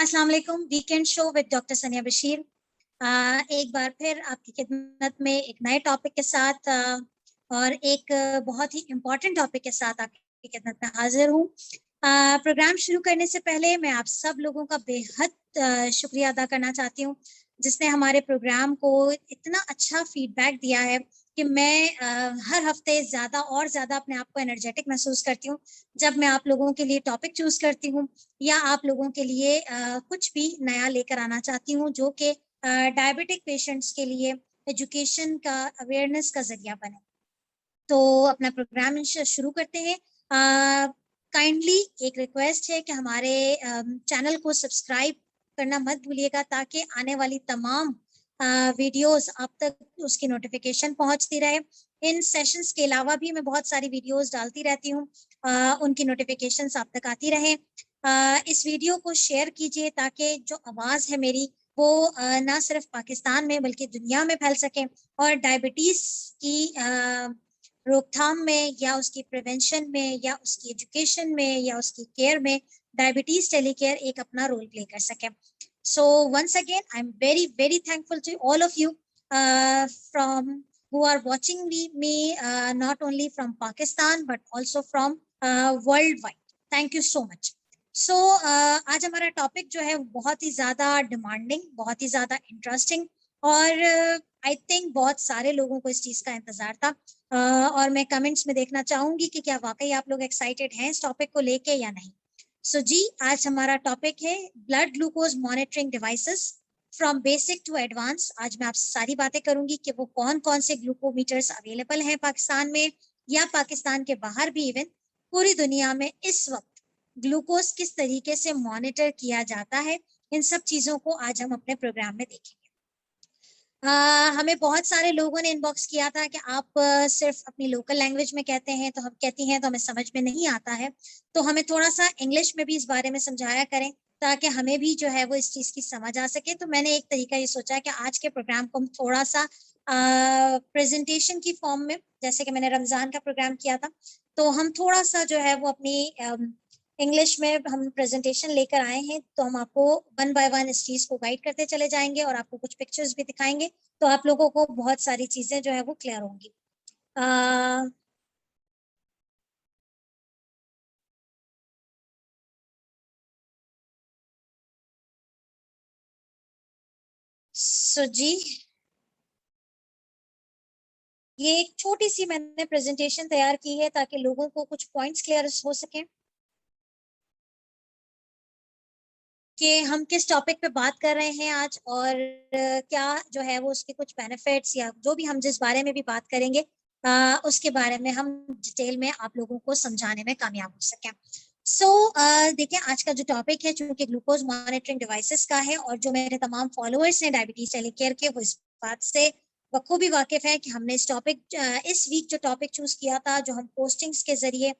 अस्सलाम वालेकुम। Weekend show with doctor सनिया बशीर। एक बार फिर आपकी खिदमत में एक नए टॉपिक के साथ और एक बहुत ही इम्पोर्टेंट टॉपिक के साथ आपकी खिदमत में हाजिर हूँ। प्रोग्राम शुरू करने से पहले मैं आप सब लोगों का बेहद शुक्रिया अदा करना चाहती हूँ जिसने हमारे प्रोग्राम को इतना अच्छा फीडबैक दिया है कि मैं हर हफ्ते ज़्यादा और ज़्यादा अपने आप को एनर्जेटिक महसूस करती हूँ जब मैं आप लोगों के लिए टॉपिक चूज करती हूँ या आप लोगों के लिए कुछ भी नया लेकर आना चाहती हूँ जो कि डायबिटिक पेशेंट्स के लिए एजुकेशन का अवेयरनेस का जरिया बने। तो अपना प्रोग्राम शुरू करते हैं। काइंडली एक रिक्वेस्ट है कि हमारे चैनल को सब्सक्राइब करना मत भूलिएगा ताकि आने वाली तमाम वीडियोस आप तक उसकी नोटिफिकेशन पहुंचती रहे। इन सेशंस के अलावा भी मैं बहुत सारी वीडियोस डालती रहती हूँ, उनकी नोटिफिकेशंस आप तक आती रहे। इस वीडियो को शेयर कीजिए ताकि जो आवाज़ है मेरी वो ना सिर्फ पाकिस्तान में बल्कि दुनिया में फैल सके और डायबिटीज़ की रोकथाम में या उसकी प्रिवेंशन में या उसकी एजुकेशन में या उसकी केयर में डायबिटीज टेलीकेयर एक अपना रोल प्ले कर सके। So once again I am very very thankful to all of you from who are watching me not only from Pakistan but also from worldwide. Thank you so much. So आज हमारा topic जो है बहुत ही ज़्यादा demanding, बहुत ही ज़्यादा interesting और I think बहुत सारे लोगों को इस चीज़ का इंतज़ार था और मैं कमेंट्स में देखना चाहूंगी कि क्या वाकई आप लोग एक्साइटेड हैं इस टॉपिक को लेके या नहीं। सो जी, आज हमारा टॉपिक है blood glucose monitoring devices from basic to advance. आज मैं आपसे सारी बातें करूंगी कि वो कौन कौन से ग्लूकोमीटर्स अवेलेबल हैं पाकिस्तान में या पाकिस्तान के बाहर भी, इवन पूरी दुनिया में इस वक्त ग्लूकोज किस तरीके से मॉनिटर किया जाता है। इन सब चीजों को आज हम अपने प्रोग्राम में देखेंगे। हमें बहुत सारे लोगों ने इनबॉक्स किया था कि आप सिर्फ अपनी लोकल लैंग्वेज में कहते हैं, तो हम कहती हैं तो हमें समझ में नहीं आता है, तो हमें थोड़ा सा इंग्लिश में भी इस बारे में समझाया करें ताकि हमें भी जो है वो इस चीज़ की समझ आ सके। तो मैंने एक तरीका ये सोचा कि आज के प्रोग्राम को हम थोड़ा सा प्रेजेंटेशन की फॉर्म में, जैसे कि मैंने रमज़ान का प्रोग्राम किया था, तो हम थोड़ा सा जो है वो अपनी इंग्लिश में हम प्रेजेंटेशन लेकर आए हैं। तो हम आपको वन बाय वन इस चीज़ को गाइड करते चले जाएंगे और आपको कुछ पिक्चर्स भी दिखाएंगे, तो आप लोगों को बहुत सारी चीज़ें जो है वो क्लियर होंगी। सो जी, ये एक छोटी सी मैंने प्रेजेंटेशन तैयार की है ताकि लोगों को कुछ पॉइंट्स क्लियर हो सके कि हम किस टॉपिक पे बात कर रहे हैं आज और क्या जो है वो उसके कुछ बेनिफिट्स या जो भी हम जिस बारे में भी बात करेंगे उसके बारे में हम डिटेल में आप लोगों को समझाने में कामयाब हो सकें। सो देखिए, आज का जो टॉपिक है चूंकि ग्लूकोज मॉनिटरिंग डिवाइसेस का है और जो मेरे तमाम फॉलोअर्स हैं डायबिटीज टेलीकेयर के, वो इस बात से बखूबी वाकिफ है कि हमने इस टॉपिक इस वीक जो टॉपिक चूज किया था, जो हम पोस्टिंग्स के जरिए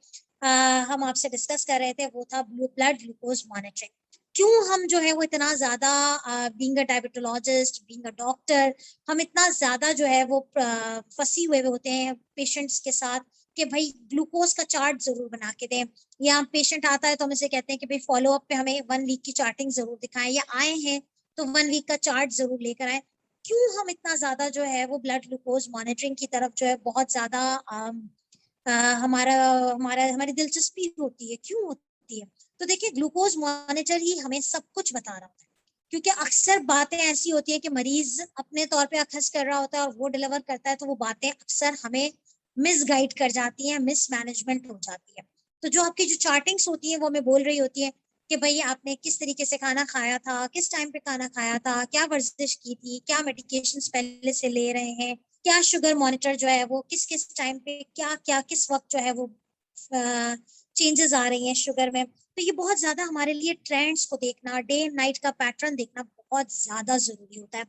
हम आपसे डिस्कस कर रहे थे, वो था ब्लड ग्लूकोज मॉनिटरिंग। क्यों हम जो है वो इतना ज्यादा being a diabetologist, being a doctor, हम इतना ज्यादा जो है वो फंसी हुए होते हैं पेशेंट्स के साथ कि भाई ग्लूकोज का चार्ट जरूर बना के दें, या पेशेंट आता है तो हम इसे कहते हैं कि भाई फॉलो अप पे हमें 1 वीक की चार्टिंग जरूर दिखाएं, या आए हैं तो 1 वीक का चार्ट जरूर लेकर आए। क्यों हम इतना ज्यादा जो है वो ब्लड ग्लूकोज मॉनिटरिंग की तरफ जो है बहुत ज्यादा हमारा हमारा हमारी दिलचस्पी होती है, क्यों होती है? तो देखिए, ग्लूकोज मॉनिटर ही हमें सब कुछ बता रहा होता है, क्योंकि अक्सर बातें ऐसी होती है कि मरीज अपने तौर पे अखज़ कर रहा होता है और वो डिलीवर करता है, तो वो बातें अक्सर हमें मिसगाइड कर जाती हैं, मिसमैनेजमेंट हो जाती है। तो जो आपकी जो चार्टिंग्स होती हैं वो हमें बोल रही होती है कि भाई आपने किस तरीके से खाना खाया था, किस टाइम पे खाना खाया था, क्या वर्जिश की थी, क्या मेडिकेशंस पहले से ले रहे हैं, क्या शुगर मॉनिटर जो है वो किस किस टाइम पे क्या क्या किस वक्त जो है वो चेंजेस आ रही हैं शुगर में। तो ये बहुत ज्यादा हमारे लिए ट्रेंड्स को देखना, डे एंड नाइट का पैटर्न देखना बहुत ज्यादा जरूरी होता है,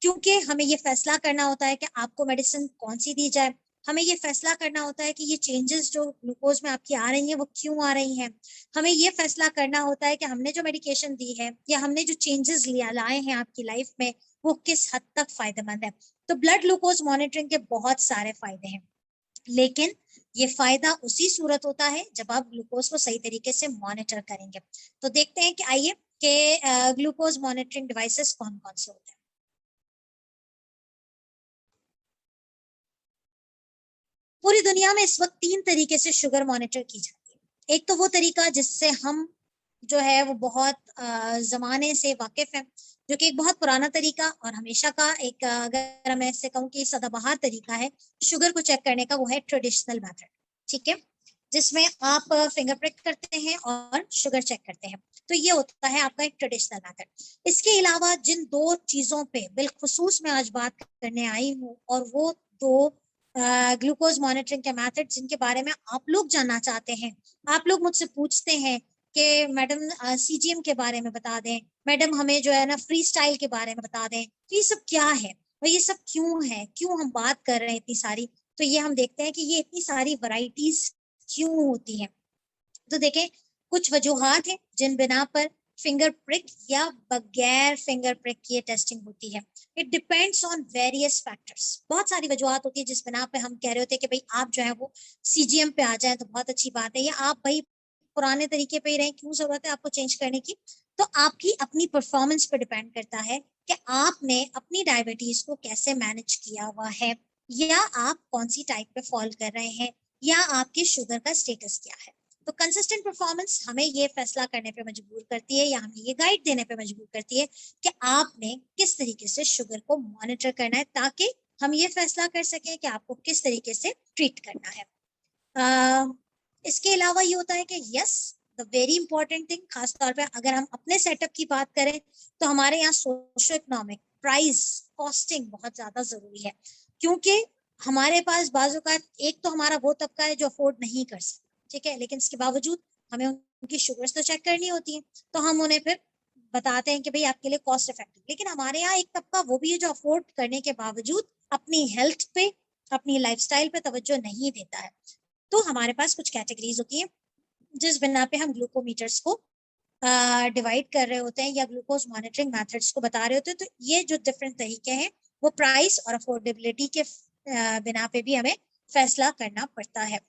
क्योंकि हमें ये फैसला करना होता है कि आपको मेडिसिन कौन सी दी जाए। हमें ये फैसला करना होता है कि ये चेंजेस जो ग्लूकोज में आपकी आ रही हैं वो क्यों आ रही हैं। हमें ये फैसला करना होता है कि हमने जो मेडिकेशन दी है या हमने जो चेंजेस लिया लाए हैं आपकी लाइफ में, वो किस हद तक फायदेमंद है। तो ब्लड ग्लूकोज मॉनिटरिंग के बहुत सारे फायदे हैं, लेकिन ये फायदा उसी सूरत होता है जब आप ग्लूकोज को सही तरीके से मॉनिटर करेंगे। तो देखते हैं कि आइए कि ग्लूकोज मॉनिटरिंग डिवाइसेस कौन कौन से होते हैं। पूरी दुनिया में इस वक्त 3 तरीके से शुगर मॉनिटर की जाती है। एक तो वो तरीका जिससे हम जो है वो बहुत जमाने से वाकिफ है, जो कि एक बहुत पुराना तरीका और हमेशा का एक अगर मैं ऐसे कहूँ कि सदाबहार तरीका है शुगर को चेक करने का, वो है ट्रेडिशनल मेथड। ठीक है, जिसमें आप फिंगर प्रिक करते हैं और शुगर चेक करते हैं। तो ये होता है आपका एक ट्रेडिशनल मेथड। इसके अलावा जिन 2 चीजों पे बिलखुसूस मैं आज बात करने आई हूँ, और वो 2 ग्लूकोज मॉनिटरिंग के मेथड जिनके बारे में आप लोग जानना चाहते हैं। आप लोग मुझसे पूछते हैं कि मैडम सीजीएम के बारे में बता दें, मैडम हमें जो है ना फ्री स्टाइल के बारे में बता दें, तो ये सब क्या है और ये सब क्यों है, क्यों हम बात कर रहे हैं इतनी सारी। तो ये हम देखते हैं कि ये इतनी सारी वैरायटीज क्यों होती हैं। तो देखें, कुछ वजूहात हैं जिन बिना पर फिंगर प्रिक या बगैर फिंगर प्रिक की टेस्टिंग होती है। It depends on various factors. बहुत सारी वजूहात होती है जिस बिना पे हम कह रहे होते हैं कि भाई आप जो है वो सीजीएम पे आ जाए तो बहुत अच्छी बात है, या आप भाई पुराने तरीके पे ही रहें, क्यों जरूरत है आपको चेंज करने की। तो आपकी अपनी परफॉर्मेंस पे डिपेंड करता है कि आपने अपनी डायबिटीज को कैसे मैनेज किया हुआ है, या आप कौन सी टाइप पे फॉल कर रहे हैं, या आपकी शुगर का स्टेटस क्या है। तो कंसिस्टेंट परफॉर्मेंस हमें ये फैसला करने पे मजबूर करती है, या हमें ये गाइड देने पे मजबूर करती है कि आपने किस तरीके से शुगर को मॉनिटर करना है, ताकि हम ये फैसला कर सकें कि आपको किस तरीके से ट्रीट करना है। इसके अलावा ये होता है कि yes, the very important thing, खासतौर पे अगर हम अपने सेटअप की बात करें तो हमारे यहाँ सोशो इकोनॉमिक प्राइस कॉस्टिंग बहुत ज्यादा जरूरी है। क्योंकि हमारे पास बाजू का एक तो हमारा वो तबका है जो अफोर्ड नहीं कर सकता, ठीक है, लेकिन इसके बावजूद हमें उनकी शुगर्स तो चेक करनी होती है, तो हम उन्हें फिर बताते हैं कि भाई आपके लिए कॉस्ट इफेक्टिव। लेकिन हमारे यहाँ एक तबका वो भी है जो अफोर्ड करने के बावजूद अपनी हेल्थ पे, अपनी लाइफस्टाइल पे तवज्जो नहीं देता है। तो हमारे पास कुछ कैटेगरीज होती है जिस बिना पे हम ग्लूकोमीटर्स को डिवाइड कर रहे होते हैं या ग्लूकोज मॉनिटरिंग मेथड्स को बता रहे होते हैं। तो ये जो डिफरेंट तरीके हैं वो प्राइस और अफोर्डेबिलिटी के बिना पे भी हमें फैसला करना पड़ता है।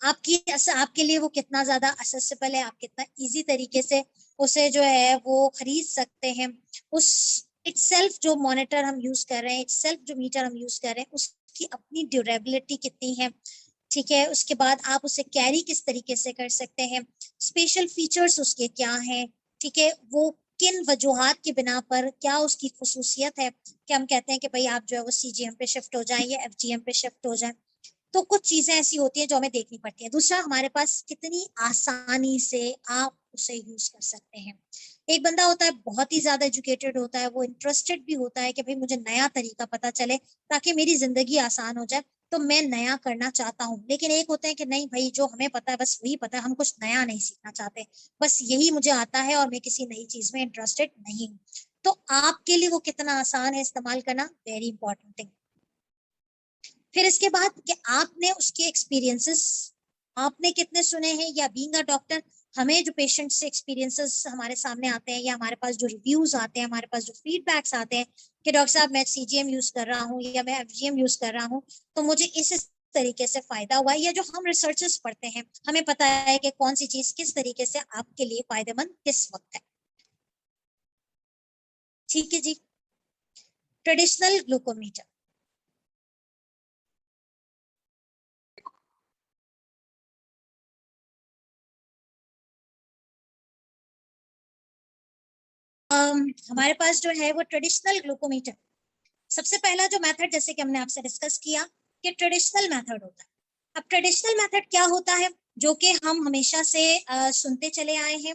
आपके लिए वो कितना ज्यादा असेसिबल है, आप कितना इजी तरीके से उसे जो है वो खरीद सकते हैं। उस इटसेल्फ जो मॉनिटर हम यूज कर रहे हैं, इटसेल्फ जो मीटर हम यूज कर रहे हैं, उसकी अपनी ड्यूरेबिलिटी कितनी है, ठीक है। उसके बाद आप उसे कैरी किस तरीके से कर सकते हैं, स्पेशल फीचर्स उसके क्या हैं, ठीक है, वो किन वजूहात की बिना पर क्या उसकी खसूसियत है कि हम कहते हैं कि भाई आप जो है वो सीजीएम पे शिफ्ट हो जाएं या एफजीएम पे शिफ्ट हो जाएं। तो कुछ चीजें ऐसी होती हैं जो हमें देखनी पड़ती है। दूसरा, हमारे पास कितनी आसानी से आप उसे यूज कर सकते हैं। एक बंदा होता है बहुत ही ज्यादा एजुकेटेड होता है, वो इंटरेस्टेड भी होता है कि भाई मुझे नया तरीका पता चले ताकि मेरी जिंदगी आसान हो जाए, तो मैं नया करना चाहता हूँ। लेकिन एक होते हैं कि नहीं भाई, जो हमें पता है बस वही पता है, हम कुछ नया नहीं सीखना चाहते, बस यही मुझे आता है और मैं किसी नई चीज में इंटरेस्टेड नहीं हूँ। तो आपके लिए वो कितना आसान है इस्तेमाल करना, वेरी इंपॉर्टेंट थिंग। फिर इसके बाद कि आपने उसके एक्सपीरियंसेस आपने कितने सुने हैं, या बीइंग अ डॉक्टर हमें जो पेशेंट से एक्सपीरियंसेस हमारे सामने आते हैं, या हमारे पास जो रिव्यूज आते हैं, हमारे पास जो फीडबैक्स आते हैं कि डॉक्टर साहब मैं सीजीएम यूज कर रहा हूँ या मैं एफजीएम यूज कर रहा हूँ, तो मुझे इस तरीके से फायदा हुआ है। या जो हम रिसर्चेस पढ़ते हैं, हमें पता है कि कौन सी चीज किस तरीके से आपके लिए फायदेमंद किस वक्त है। ठीक है जी, ट्रेडिशनल ग्लूकोमीटर। हमारे पास जो है वो ट्रेडिशनल ग्लूकोमीटर, सबसे पहला जो मेथड जैसे कि हमने आपसे डिस्कस किया कि ट्रेडिशनल मेथड होता है। अब ट्रेडिशनल मेथड क्या होता है, जो कि हम हमेशा से सुनते चले आए हैं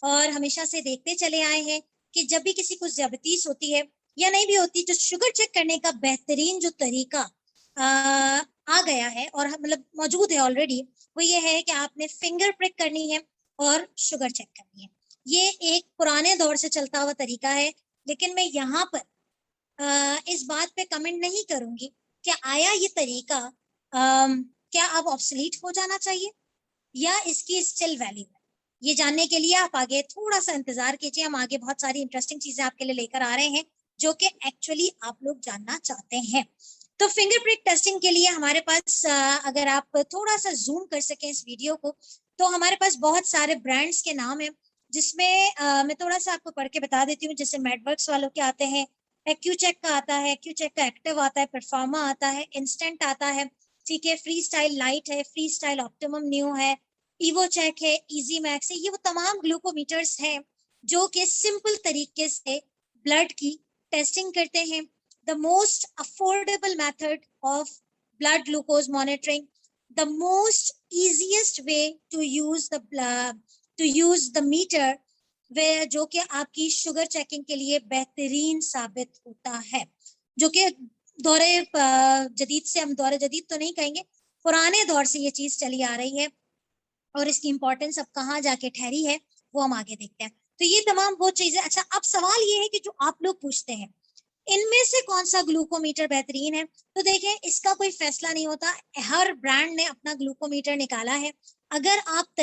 और हमेशा से देखते चले आए हैं कि जब भी किसी को डायबिटीज होती है या नहीं भी होती, जो शुगर चेक करने का बेहतरीन जो तरीका आ गया है और मतलब मौजूद है ऑलरेडी, वो ये है कि आपने फिंगर प्रिक करनी है और शुगर चेक करनी है। ये एक पुराने दौर से चलता हुआ तरीका है, लेकिन मैं यहाँ पर इस बात पे कमेंट नहीं करूंगी कि आया ये तरीका क्या अब ऑब्सलीट हो जाना चाहिए या इसकी स्टिल वैल्यू है। ये जानने के लिए आप आगे थोड़ा सा इंतजार कीजिए, हम आगे बहुत सारी इंटरेस्टिंग चीजें आपके लिए लेकर आ रहे हैं जो कि एक्चुअली आप लोग जानना चाहते हैं। तो फिंगर प्रिक टेस्टिंग के लिए हमारे पास अगर आप थोड़ा सा जूम कर सकें इस वीडियो को, तो हमारे पास बहुत सारे ब्रांड्स के नाम है जिसमें मैं थोड़ा सा आपको पढ़ के बता देती हूँ। जैसे मेडवर्क्स वालों के आते हैं, एक्यूचेक का आता है, एक्यूचेक का एक्टिव आता है, परफॉर्मा आता है, इंस्टेंट आता है, ठीक है, फ्री स्टाइल लाइट है, फ्री स्टाइल ऑप्टिमम न्यू है, इवो चेक है, इजी मैक्स है। ये वो तमाम ग्लूकोमीटर्स हैं जो कि सिंपल तरीके से ब्लड की टेस्टिंग करते हैं। The most affordable method of blood glucose monitoring, the most easiest way to use the meter, वे जो कि आपकी शुगर चेकिंग के लिए बेहतरीन साबित होता है, जो कि दौरे जदीद से, हम दौरे जदीद तो नहीं कहेंगे, पुराने दौर से ये चीज चली आ रही है और इसकी इंपॉर्टेंस अब कहाँ जाके ठहरी है वो हम आगे देखते हैं। तो ये तमाम वो चीजें। अच्छा, अब सवाल ये है कि जो आप लोग पूछते हैं इनमें से कौन सा ग्लूकोमीटर बेहतरीन है, तो देखें इसका कोई फैसला नहीं होता। हर ब्रांड ने अपना ग्लूकोमीटर निकाला है। अगर आप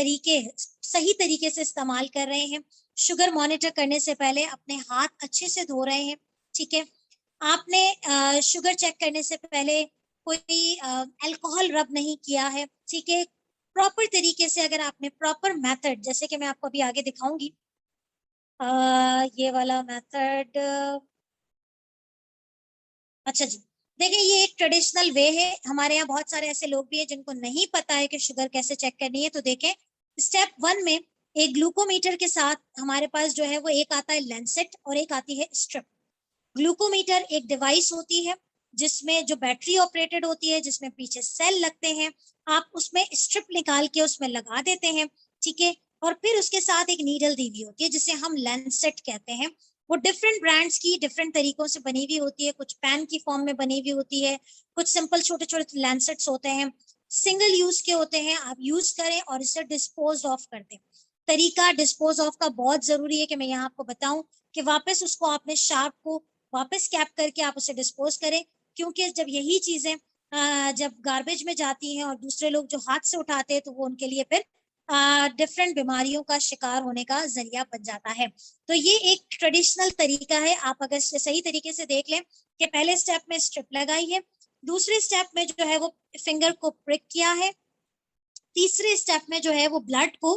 सही तरीके से इस्तेमाल कर रहे हैं, शुगर मॉनिटर करने से पहले अपने हाथ अच्छे से धो रहे हैं, ठीक है, आपने शुगर चेक करने से पहले कोई अल्कोहल रब नहीं किया है, ठीक है, प्रॉपर तरीके से अगर आपने प्रॉपर मेथड, जैसे कि मैं आपको अभी आगे दिखाऊंगी, ये वाला मेथड, अच्छा जी, देखिए ये एक ट्रेडिशनल वे है। हमारे यहाँ बहुत सारे ऐसे लोग भी हैं जिनको नहीं पता है कि शुगर कैसे चेक करनी है। तो देखें, स्टेप 1 में एक ग्लूकोमीटर के साथ हमारे पास जो है वो एक आता है लेंसेट और एक आती है स्ट्रिप। ग्लूकोमीटर एक डिवाइस होती है जिसमें जो बैटरी ऑपरेटेड होती है, जिसमें पीछे सेल लगते हैं। आप उसमें स्ट्रिप निकाल के उसमें लगा देते हैं, ठीक है, और फिर उसके साथ एक नीडल दी हुई होती है जिसे हम लेंसेट कहते हैं। वो डिफरेंट ब्रांड्स की डिफरेंट तरीकों से बनी हुई होती है, कुछ पेन की फॉर्म में बनी हुई होती है, कुछ सिंपल छोटे छोटे लेंसेट्स होते हैं, सिंगल यूज के होते हैं। आप यूज करें और इसे डिस्पोज ऑफ कर दें। तरीका डिस्पोज ऑफ का बहुत जरूरी है कि मैं यहाँ आपको बताऊं कि वापस उसको आपने शार्प को वापस कैप करके आप उसे डिस्पोज करें, क्योंकि जब यही चीजें जब गार्बेज में जाती हैं और दूसरे लोग जो हाथ से उठाते हैं तो वो उनके लिए फिर डिफरेंट बीमारियों का शिकार होने का जरिया बन जाता है। तो ये एक ट्रेडिशनल तरीका है। आप अगर सही तरीके से देख लें कि पहले स्टेप में स्ट्रिप लगाई है, दूसरे स्टेप में जो है वो फिंगर को प्रिक किया है, तीसरे स्टेप में जो है वो ब्लड को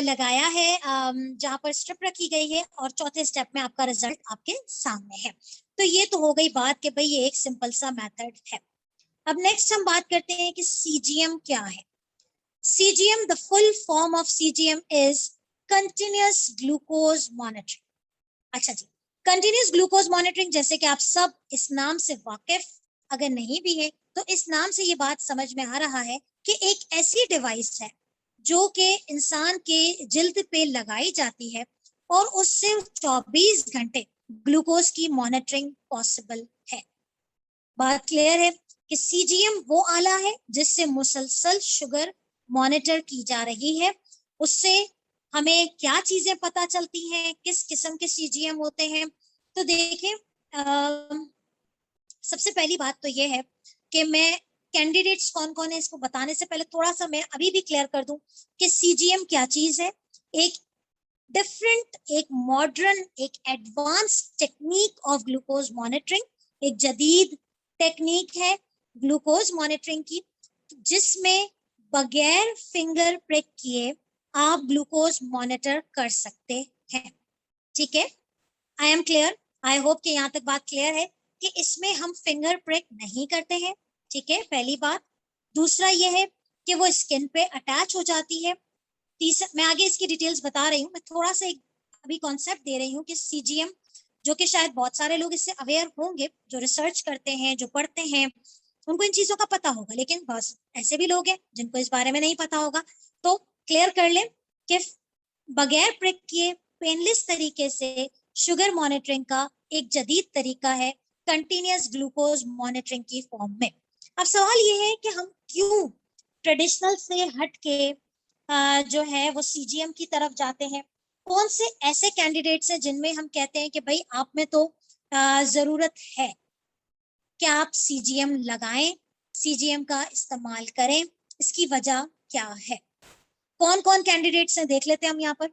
लगाया है जहां पर स्ट्रिप रखी गई है, और चौथे स्टेप में आपका रिजल्ट आपके सामने है। तो ये तो हो गई बात कि भाई ये एक सिंपल सा मेथड है। अब नेक्स्ट हम बात करते हैं कि सीजीएम क्या है। CGM, the full form of CGM is continuous glucose monitoring. अच्छा जी, कंटिन्यूस ग्लूकोज मॉनिटरिंग, जैसे कि आप सब इस नाम से वाकिफ अगर नहीं भी है तो इस नाम से ये बात समझ में आ रहा है कि एक ऐसी डिवाइस है जो कि इंसान के जिल्द पे लगाई जाती है और उससे 24 घंटे ग्लूकोज की मॉनिटरिंग पॉसिबल है। बात क्लियर है कि सीजीएम वो आला है जिससे मुसलसल शुगर मॉनिटर की जा रही है। उससे हमें क्या चीजें पता चलती हैं, किस किस्म के सीजीएम होते हैं। तो देखें, सबसे पहली बात तो ये है कि मैं कैंडिडेट्स कौन कौन है इसको बताने से पहले थोड़ा सा मैं अभी भी क्लियर कर दूं कि सीजीएम क्या चीज है। एक डिफरेंट, एक मॉडर्न, एक advance technique of glucose monitoring, एक जदीद टेक्निक है ग्लूकोज मॉनिटरिंग की, जिसमें बगैर फिंगर प्रिक किए आप ग्लूकोज मॉनिटर कर सकते हैं। ठीक है, आई एम क्लियर, आई होप कि यहाँ तक बात क्लियर है कि इसमें हम फिंगर प्रिक नहीं करते हैं। ठीक है, पहली बात। दूसरा यह है कि वो स्किन पे अटैच हो जाती है। तीसरा, मैं आगे इसकी डिटेल्स बता रही हूँ, मैं थोड़ा सा एक अभी कॉन्सेप्ट दे रही हूँ कि सीजीएम, जो कि शायद बहुत सारे लोग इससे अवेयर होंगे, जो रिसर्च करते हैं, जो पढ़ते हैं, उनको इन चीजों का पता होगा, लेकिन बस ऐसे भी लोग हैं जिनको इस बारे में नहीं पता होगा। तो क्लियर कर लें कि बगैर प्रिक किए पेनलेस तरीके से शुगर मॉनिटरिंग का एक जदीद तरीका है कंटिन्यूस ग्लूकोज मॉनिटरिंग की फॉर्म में। अब सवाल ये है कि हम क्यों ट्रेडिशनल से हट के जो है वो सीजीएम की तरफ जाते हैं। कौन से ऐसे कैंडिडेट्स हैं जिनमें हम कहते हैं कि भाई आप में तो जरूरत है कि आप सीजीएम लगाएं, सीजीएम का इस्तेमाल करें, इसकी वजह क्या है। कौन कौन कैंडिडेट्स हैं देख लेते हैं हम यहाँ पर।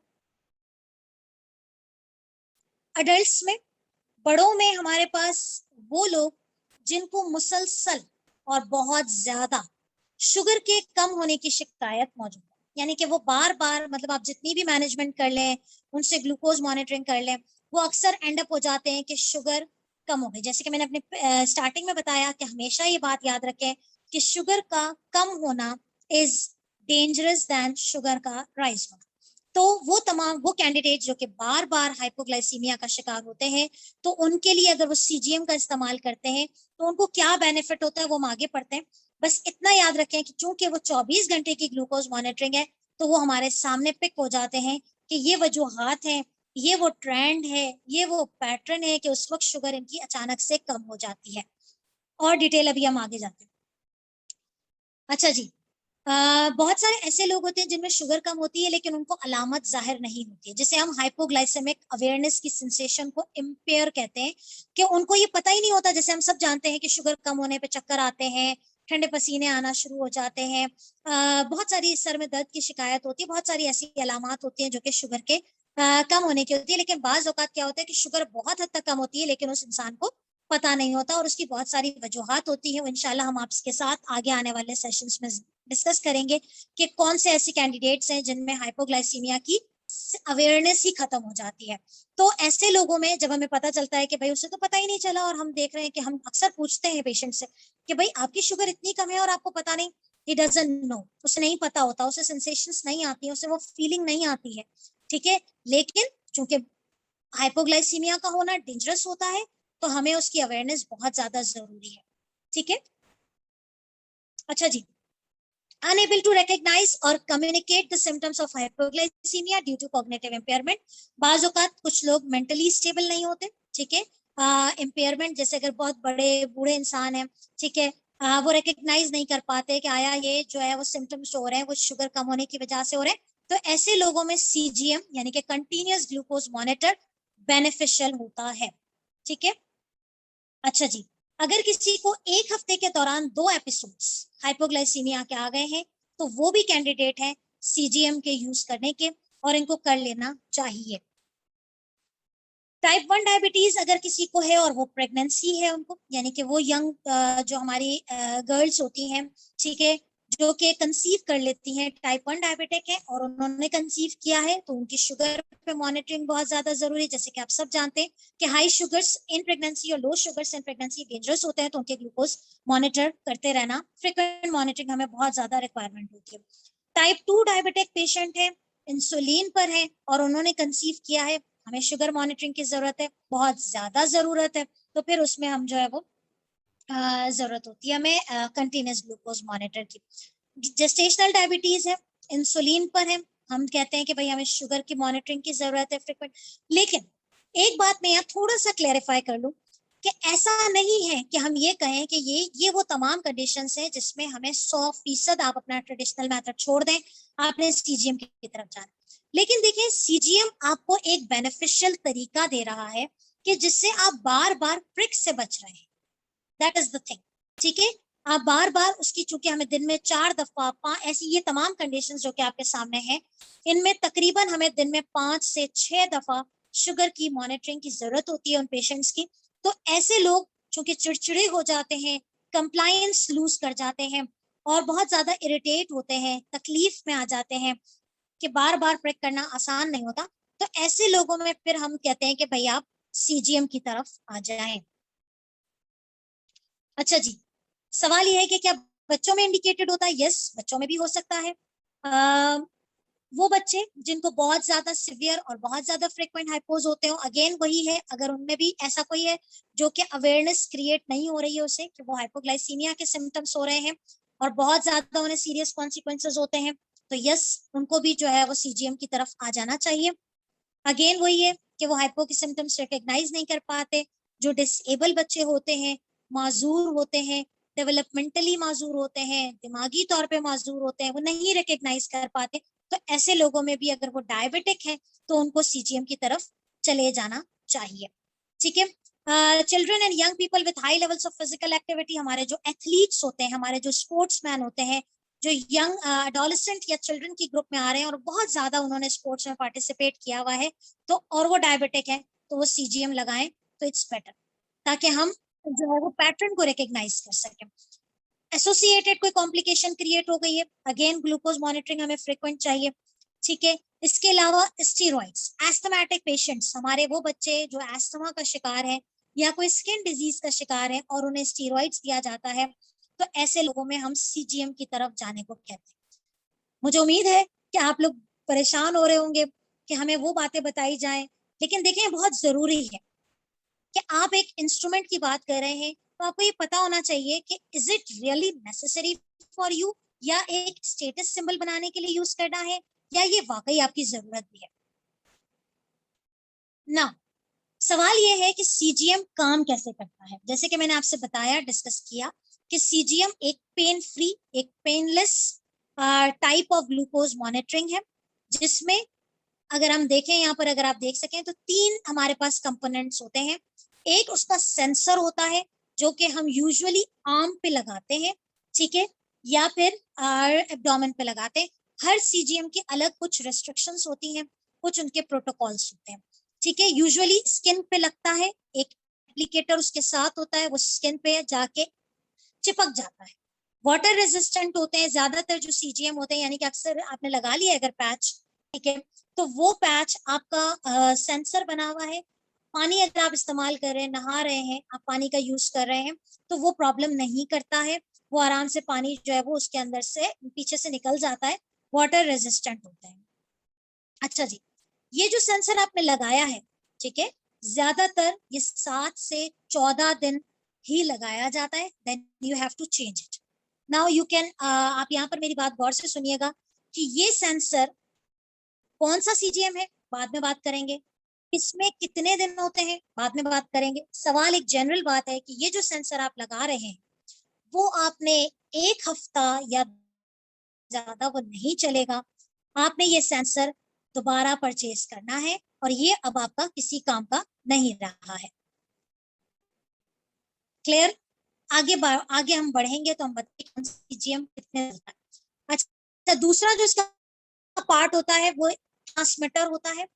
अडल्ट्स में, बड़ों में हमारे पास वो लोग जिनको मुसलसल और बहुत ज्यादा शुगर के कम होने की शिकायत मौजूद है। यानी कि वो बार बार, मतलब आप जितनी भी मैनेजमेंट कर लें, उनसे ग्लूकोज मॉनिटरिंग कर लें, वो अक्सर एंड अप हो जाते हैं कि शुगर कम हो गई। जैसे कि मैंने अपने स्टार्टिंग में बताया कि हमेशा ये बात याद रखें कि शुगर का कम होना इज डेंजरस देन शुगर का राइज होना। तो वो कैंडिडेट जो कि बार बार हाइपोग्लाइसीमिया का शिकार होते हैं, तो उनके लिए अगर वो सीजीएम का इस्तेमाल करते हैं तो उनको क्या बेनिफिट होता है वो हम आगे पढ़ते हैं। बस इतना याद रखें कि चूंकि वो 24 घंटे की ग्लूकोज मॉनिटरिंग है, तो वो हमारे सामने पिक हो जाते हैं कि ये वजूहात हैं, ये वो ट्रेंड है, ये वो पैटर्न है कि उस वक्त शुगर इनकी अचानक से कम हो जाती है। और डिटेल अभी हम आगे जाते हैं। अच्छा जी, बहुत सारे ऐसे लोग होते हैं जिनमें शुगर कम होती है लेकिन उनको अलामत जाहिर नहीं होती है, जिसे हम हाइपोग्लाइसेमिक अवेयरनेस की सेंसेशन को इम्पेयर कहते हैं, कि उनको ये पता ही नहीं होता। जैसे हम सब जानते हैं कि शुगर कम होने पे चक्कर आते हैं, ठंडे पसीने आना शुरू हो जाते हैं, बहुत सारी सर में दर्द की शिकायत होती है, बहुत सारी ऐसी अलामत होती हैं जो कि शुगर के कम होने की होती है। लेकिन बाज औकात क्या होता है कि शुगर बहुत हद तक कम होती है लेकिन उस इंसान को पता नहीं होता, और उसकी बहुत सारी वजूहात होती है। इंशाल्लाह हम आपके साथ आगे आने वाले सेशंस में डिस्कस करेंगे कि कौन से ऐसे कैंडिडेट्स हैं जिनमें हाइपोग्लाइसीमिया की अवेयरनेस ही खत्म हो जाती है। तो ऐसे लोगों में जब हमें पता चलता है कि भाई उसे तो पता ही नहीं चला, और हम देख रहे हैं कि हम अक्सर पूछते हैं पेशेंट से कि भाई आपकी शुगर इतनी कम है और आपको पता नहीं, ही डजंट नो, उसे नहीं पता होता, उसे सेंसेशंस नहीं आती, उसे वो फीलिंग नहीं आती है, ठीक है। लेकिन चूंकि हाइपोग्लाइसीमिया का होना डेंजरस होता है, तो हमें उसकी अवेयरनेस बहुत ज्यादा जरूरी है, ठीक है। अच्छा जी, unable to recognize or communicate the symptoms of hypoglycemia due to cognitive impairment। बाज औकात कुछ लोग मेंटली स्टेबल नहीं होते, ठीक है। इम्पेयरमेंट जैसे अगर बहुत बड़े बूढ़े इंसान है, ठीक है, वो रिकग्नाइज नहीं कर पाते कि आया ये जो है वो सिम्टम्स हो रहे हैं वो शुगर कम होने की वजह से हो रहे हैं, तो ऐसे लोगों में सीजीएम यानी कि कंटिन्यूअस ग्लूकोज मॉनिटर बेनिफिशियल होता है, ठीक है। अच्छा जी, अगर किसी को एक हफ्ते के दौरान 2 एपिसोड्स हाइपोग्लाइसीमिया के आ गए हैं, तो वो भी कैंडिडेट है सीजीएम के यूज करने के, और इनको कर लेना चाहिए। टाइप 1 डायबिटीज अगर किसी को है और वो प्रेगनेंसी है उनको, यानी कि वो यंग जो हमारी गर्ल्स होती हैं, ठीक है, जो कि कंसीव कर लेती हैं, टाइप 1 डायबिटिक है और उन्होंने कंसीव किया है, तो उनकी शुगर पे मॉनिटरिंग बहुत ज्यादा जरूरी है। जैसे कि आप सब जानते हैं कि हाई शुगर्स इन प्रेगनेंसी और लो शुगर्स इन प्रेगनेंसी डेंजरस होते हैं, तो उनके ग्लूकोज मॉनिटर करते रहना, फ्रिक्वेंट मॉनिटरिंग हमें बहुत ज्यादा रिक्वायरमेंट होती है। टाइप 2 डायबिटिक पेशेंट है, इंसुलिन पर है और उन्होंने कंसीव किया है, हमें शुगर मॉनिटरिंग की जरूरत है, बहुत ज्यादा जरूरत है, तो फिर उसमें हम जो है वो जरूरत होती है हमें कंटिन्यूस ग्लूकोज मॉनिटर की। जेस्टेशनल डायबिटीज है, इंसुलिन पर है, हम कहते हैं कि भाई हमें शुगर की मॉनिटरिंग की जरूरत है फ्रिक्वेंट। लेकिन एक बात मैं यहाँ थोड़ा सा क्लेरिफाई कर लूं कि ऐसा नहीं है कि हम ये कहें कि ये वो तमाम कंडीशंस हैं जिसमें हमें 100% आप अपना ट्रेडिशनल मेथड छोड़ दें, आपने सीजीएम की तरफ जाना। लेकिन देखिए, सीजीएम आपको एक बेनिफिशियल तरीका दे रहा है कि जिससे आप बार बार प्रिक से बच रहे हैं, दैट इज द थिंग, ठीक है। आप बार बार उसकी, चूंकि हमें दिन में 4 दफा ऐसी ये तमाम कंडीशंस जो कि आपके सामने हैं, इनमें तकरीबन हमें दिन में 5 से 6 दफा शुगर की मॉनिटरिंग की जरूरत होती है उन पेशेंट्स की। तो ऐसे लोग चूंकि चिड़चिड़े हो जाते हैं, कंप्लायंस लूज कर जाते हैं और बहुत ज्यादा इरिटेट होते हैं, तकलीफ में आ जाते हैं कि बार बार प्रेक करना आसान नहीं होता, तो ऐसे लोगों में फिर हम कहते हैं कि भाई आप सीजीएम की तरफ आ जाएं। अच्छा जी, सवाल यह है कि क्या बच्चों में इंडिकेटेड होता है? यस, बच्चों में भी हो सकता है। आ, वो बच्चे जिनको बहुत ज्यादा सिवियर और बहुत ज्यादा फ्रिक्वेंट हाइपोज होते हो, अगेन वही है, अगर उनमें भी ऐसा कोई है जो कि अवेयरनेस क्रिएट नहीं हो रही है उसे कि वो हाइपोग्लाइसीमिया के सिम्टम्स हो रहे हैं और बहुत ज्यादा उन्हें सीरियस कॉन्सिक्वेंसेज होते हैं, तो यस, उनको भी जो है वो सीजीएम की तरफ आ जाना चाहिए। अगेन वही है कि वो हाइपो के सिम्टम्स रिकग्नाइज नहीं कर पाते, जो डिसेबल बच्चे होते हैं, माजूर होते हैं, डेवलपमेंटली माजूर होते हैं, दिमागी तौर पे माजूर होते हैं, वो नहीं रिकग्नाइज कर पाते, तो ऐसे लोगों में भी अगर वो डायबिटिक है तो उनको सीजीएम की तरफ चले जाना चाहिए, ठीक है। Children and young people with high levels of physical activity, हमारे जो एथलीट्स होते हैं, हमारे जो स्पोर्ट्समैन होते हैं, जो यंग एडोलेसेंट या चिल्ड्रन की ग्रुप में आ रहे हैं और बहुत ज्यादा उन्होंने स्पोर्ट्स में पार्टिसिपेट किया हुआ है, तो और वो डायबिटिक है, तो वो सीजीएम लगाएं तो इट्स बेटर, ताकि हम जो है वो पैटर्न को रिकग्नाइज कर सकें। एसोसिएटेड कोई कॉम्प्लिकेशन क्रिएट हो गई है, अगेन ग्लूकोज मॉनिटरिंग हमें फ्रिक्वेंट चाहिए, ठीक है। इसके अलावा स्टीरॉइड्स, एस्थमेटिक पेशेंट्स, हमारे वो बच्चे जो एस्थमा का शिकार है या कोई स्किन डिजीज का शिकार है और उन्हें स्टीरॉइड्स दिया जाता है, तो ऐसे लोगों में हम सीजीएम की तरफ जाने को कहते हैं। मुझे उम्मीद है कि आप लोग परेशान हो रहे होंगे कि हमें वो बातें बताई जाएं, लेकिन देखें बहुत जरूरी है कि आप एक इंस्ट्रूमेंट की बात कर रहे हैं तो आपको ये पता होना चाहिए कि is it really necessary for you, या एक स्टेटस सिंबल बनाने के लिए यूज करना है, या ये वाकई आपकी जरूरत भी है ना। सवाल ये है कि सीजीएम काम कैसे करता है। जैसे कि मैंने आपसे बताया, डिस्कस किया कि सीजीएम एक पेन फ्री, एक painless type of glucose monitoring है, जिसमें अगर हम देखें यहाँ पर, अगर आप देख सकें तो 3 हमारे पास कंपोनेंट्स होते हैं। एक उसका सेंसर होता है जो कि हम यूजुअली आर्म पे लगाते हैं, ठीक है, या फिर एब्डोमेन पे लगाते हैं। हर सीजीएम की अलग कुछ रेस्ट्रिक्शंस होती हैं, कुछ उनके प्रोटोकॉल्स होते हैं, ठीक है। यूजुअली स्किन पे लगता है, एक एप्लीकेटर उसके साथ होता है, वो स्किन पे जाके चिपक जाता है। वाटर रेजिस्टेंट होते हैं ज्यादातर जो सीजीएम होते हैं, यानी कि अक्सर आपने लगा लिया अगर पैच, ठीक है, तो वो पैच आपका सेंसर बना हुआ है। पानी अगर आप इस्तेमाल कर रहे हैं, नहा रहे हैं, आप पानी का यूज कर रहे हैं, तो वो प्रॉब्लम नहीं करता है, वो आराम से पानी जो है वो उसके अंदर से पीछे से निकल जाता है, वाटर रेजिस्टेंट होता है। अच्छा जी, ये जो सेंसर आपने लगाया है, ठीक है, ज्यादातर ये 7 से 14 दिन ही लगाया जाता है, then you have to change it. Now you can, आप यहाँ पर मेरी बात गौर से सुनिएगा कि ये सेंसर कौन सा सीजीएम है बाद में बात करेंगे, इसमें कितने दिन होते हैं बाद में बात करेंगे। सवाल एक जनरल बात है कि ये जो सेंसर आप लगा रहे हैं वो आपने 1 हफ्ता या ज्यादा वो नहीं चलेगा, आपने ये सेंसर दोबारा परचेज करना है और ये अब आपका किसी काम का नहीं रहा है। क्लियर? आगे हम बढ़ेंगे तो हम बताएंगे सीजीएम कितने। अच्छा, दूसरा जो इसका पार्ट होता है वो ट्रांसमीटर होता है।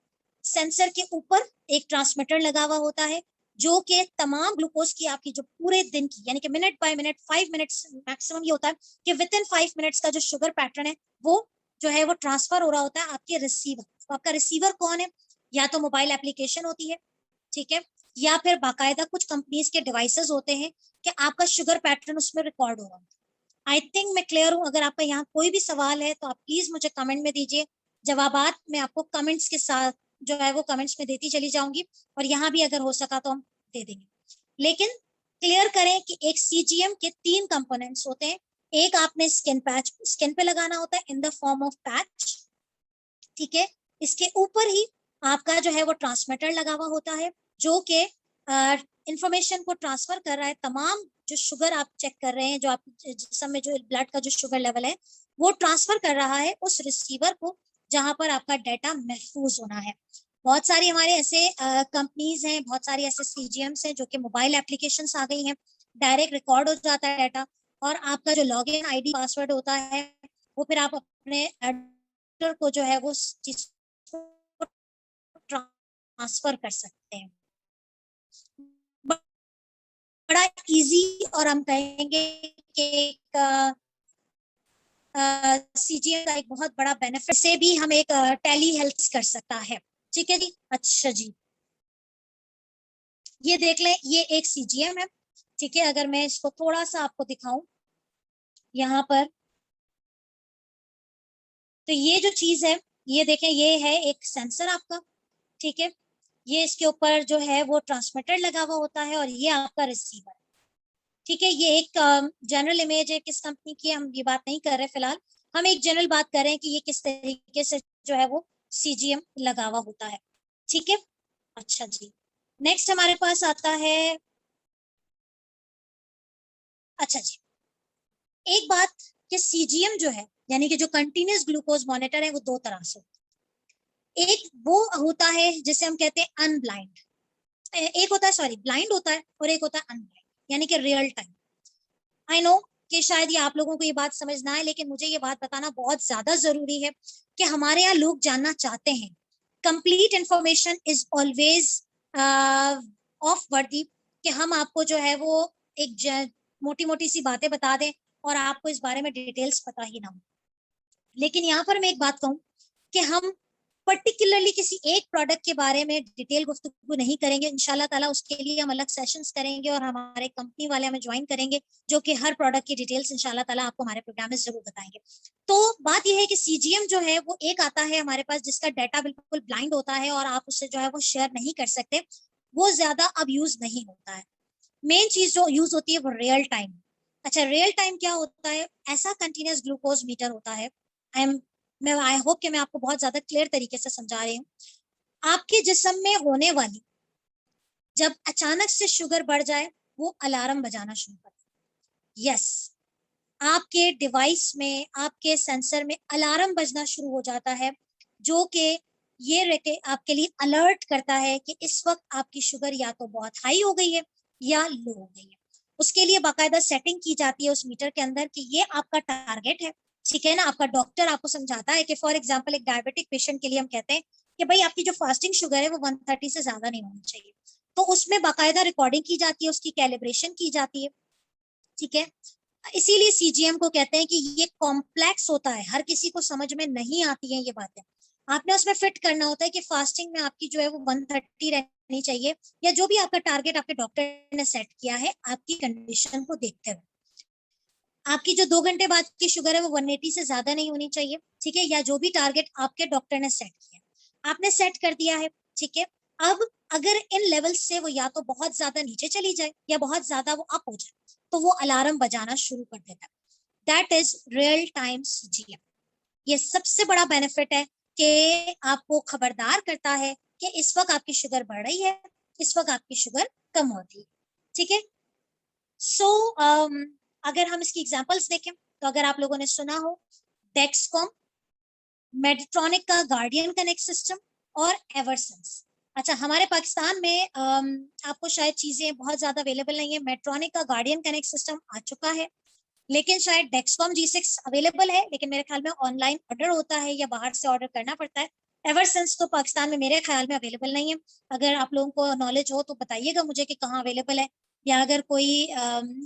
सेंसर के ऊपर एक ट्रांसमीटर लगा हुआ होता है जो कि तमाम ग्लूकोज की आपकी जो पूरे दिन की, यानी कि minute by minute 5 minutes maximum ये होता है कि विद इन 5 मिनट्स का जो शुगर पैटर्न है वो जो है वो ट्रांसफर हो रहा होता है आपके रिसीवर। तो आपका रिसीवर कौन है? या तो मोबाइल एप्लीकेशन होती है, ठीक है, या फिर बाकायदा कुछ कंपनीज के डिवाइसेस होते हैं कि आपका शुगर पैटर्न उसमें रिकॉर्ड हो रहा होता है। आई थिंक मैं क्लियर हूं। अगर आपका यहाँ कोई भी सवाल है तो आप प्लीज मुझे कमेंट में दीजिए, जवाबात मैं आपको कमेंट्स के साथ जो है वो कमेंट्स में देती चली जाऊंगी, और यहाँ भी अगर हो सका तो हम दे देंगे। लेकिन क्लियर करें कि एक सीजीएम के 3 कंपोनेंट्स होते हैं। एक आपने स्किन पैच, स्किन पे लगाना होता है in the form of patch, ठीक है। इसके ऊपर ही आपका जो है वो ट्रांसमीटर लगा हुआ होता है जो कि इंफॉर्मेशन को ट्रांसफर कर रहा है। तमाम जो शुगर आप चेक कर रहे हैं, जो आप जिसम में जो ब्लड का जो शुगर लेवल है वो ट्रांसफर कर रहा है उस रिसीवर को जहां पर आपका डाटा महफूज होना है। बहुत सारी हमारे ऐसे कंपनीज हैं, बहुत सारी ऐसे सीजीएम्स हैं जो कि मोबाइल एप्लीकेशंस आ गई हैं, डायरेक्ट रिकॉर्ड हो जाता है डाटा, और आपका जो लॉगिन आईडी पासवर्ड होता है वो फिर आप अपने को जो है वो चीज को ट्रांसफर कर सकते हैं। बड़ा इजी, और हम कहेंगे कि एक सीजीएम का एक बहुत बड़ा बेनिफिट से भी हम एक टेली हेल्थ कर सकता है, ठीक है जी। अच्छा जी, ये देख लें, ये एक सीजीएम है, ठीक है। अगर मैं इसको थोड़ा सा आपको दिखाऊं यहाँ पर, तो ये जो चीज है, ये देखें, ये है एक सेंसर आपका, ठीक है। ये इसके ऊपर जो है वो ट्रांसमीटर लगा हुआ होता है और ये आपका रिसीवर, ठीक है। ये एक जनरल इमेज है, किस कंपनी की हम ये बात नहीं कर रहे फिलहाल, हम एक जनरल बात कर रहे हैं कि ये किस तरीके से जो है वो सीजीएम लगा हुआ होता है, ठीक है। अच्छा जी, नेक्स्ट हमारे पास आता है, अच्छा जी, एक बात कि सीजीएम जो है, यानी कि जो कंटिन्यूस ग्लूकोज मॉनिटर है, वो 2 तरह से, एक वो होता है जिसे हम कहते हैं अनब्लाइंड, एक होता है, सॉरी, ब्लाइंड होता है, और एक होता है अनब्लाइंड, यानी कि रियल टाइम। आई नो कि शायद ये आप लोगों को ये बात समझ ना आए, लेकिन मुझे ये बात बताना बहुत ज्यादा जरूरी है कि हमारे यहाँ लोग जानना चाहते हैं। Complete information is always of वर्दी, कि हम आपको जो है वो एक मोटी मोटी सी बातें बता दें और आपको इस बारे में डिटेल्स पता ही ना हो। लेकिन यहाँ पर मैं एक बात कहूँ कि हम पर्टिकुलरली किसी एक प्रोडक्ट के बारे में डिटेल गुफ्तगू नहीं करेंगे। इंशाल्लाह ताला उसके लिए हम अलग सेशंस करेंगे और हमारे कंपनी वाले हमें ज्वाइन करेंगे जो कि हर प्रोडक्ट की डिटेल्स इंशाल्लाह ताला आपको हमारे प्रोग्राम में जरूर बताएंगे। तो बात यह है कि सीजीएम जो है वो एक आता है हमारे पास जिसका डाटा बिल्कुल ब्लाइंड होता है और आप उससे जो है वो शेयर नहीं कर सकते, वो ज्यादा अब यूज नहीं होता है। मेन चीज जो यूज होती है वो रियल टाइम। अच्छा, रियल टाइम क्या होता है? ऐसा कंटिन्यूस ग्लूकोज मीटर होता है। आई होप कि मैं आपको बहुत ज्यादा क्लियर तरीके से समझा रही हूँ। आपके जिस्म में होने वाली जब अचानक से शुगर बढ़ जाए, वो अलार्म बजाना शुरू करता है। यस, आपके डिवाइस में, आपके सेंसर में अलार्म बजना शुरू हो जाता है, जो कि ये आपके लिए अलर्ट करता है कि इस वक्त आपकी शुगर या तो बहुत हाई हो गई है या लो हो गई है। उसके लिए बाकायदा सेटिंग की जाती है उस मीटर के अंदर कि ये आपका टारगेट है। ठीक है ना, आपका डॉक्टर आपको समझाता है कि फॉर एग्जाम्पल एक डायबिटिक पेशेंट के लिए हम कहते हैं कि भाई आपकी जो फास्टिंग शुगर है वो 130 से ज्यादा नहीं होनी चाहिए। तो उसमें बाकायदा रिकॉर्डिंग की जाती है, उसकी कैलिब्रेशन की जाती है। ठीक है, इसीलिए सीजीएम को कहते हैं कि ये कॉम्प्लेक्स होता है, हर किसी को समझ में नहीं आती है ये बातें। आपने उसमें फिट करना होता है कि फास्टिंग में आपकी जो है वो 130 रहनी चाहिए, या जो भी आपका टारगेट आपके डॉक्टर ने सेट किया है आपकी कंडीशन को देखते हुए। आपकी जो 2 घंटे बाद की शुगर है वो 180 से ज्यादा नहीं होनी चाहिए। ठीक है, या जो भी टारगेट आपके डॉक्टर ने सेट किया, आपने सेट कर दिया है। ठीक है, अब अगर इन लेवल से वो या तो बहुत ज्यादा नीचे चली जाए या बहुत ज्यादा वो अप हो जाए, तो वो अलार्म बजाना शुरू कर देता है। That is real time CGM. ये सबसे बड़ा बेनिफिट है कि आपको खबरदार करता है कि इस वक्त आपकी शुगर बढ़ रही है, इस वक्त आपकी शुगर कम होती है। ठीक है, सो अगर हम इसकी एग्जांपल्स देखें तो अगर आप लोगों ने सुना हो डेक्सकॉम, मेडिट्रॉनिक का गार्डियन कनेक्ट सिस्टम और एवरसेंस। अच्छा, हमारे पाकिस्तान में आपको शायद चीजें बहुत ज्यादा अवेलेबल नहीं है। मेडिट्रॉनिक का गार्डियन कनेक्ट सिस्टम आ चुका है, लेकिन शायद डेक्सकॉम G6 अवेलेबल है, लेकिन मेरे ख्याल में ऑनलाइन ऑर्डर होता है या बाहर से ऑर्डर करना पड़ता है। एवरसेंस तो पाकिस्तान में मेरे ख्याल में अवेलेबल नहीं है। अगर आप लोगों को नॉलेज हो तो बताइएगा मुझे कि कहाँ अवेलेबल है, या अगर कोई